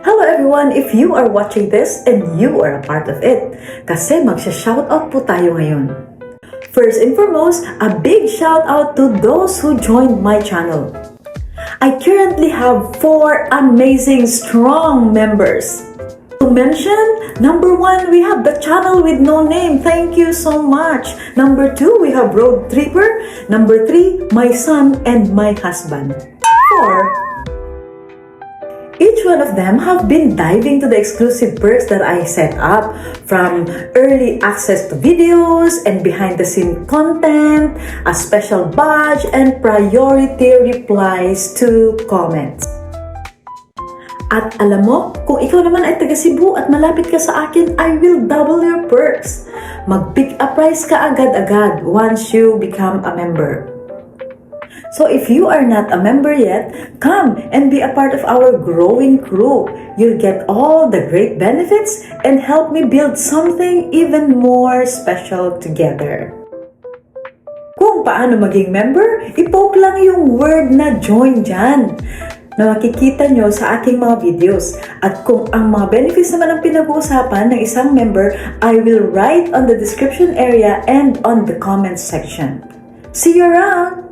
Hello everyone! If you are watching this and you are a part of it, kasi magsha-shoutout po tayo ngayon. First and foremost, a big shoutout to those who joined my channel. I currently have 4 amazing, strong members. To mention, number 1, we have the channel with no name. Thank you so much. Number 2, we have Road Tripper. Number 3, my son and my husband. 4, each one of them have been diving to the exclusive perks that I set up, from early access to videos and behind-the-scene content, a special badge, and priority replies to comments. At alam mo, kung ikaw naman ay taga Cebu at malapit ka sa akin, I will double your perks. Mag-pick a prize ka agad-agad once you become a member. So if you are not a member yet, come and be a part of our growing crew. You'll get all the great benefits and help me build something even more special together. Kung paano maging member, ipoke lang yung word na join dyan na makikita nyo sa aking mga videos. At kung ang mga benefits naman ang pinag-uusapan ng isang member, I will write on the description area and on the comments section. See you around!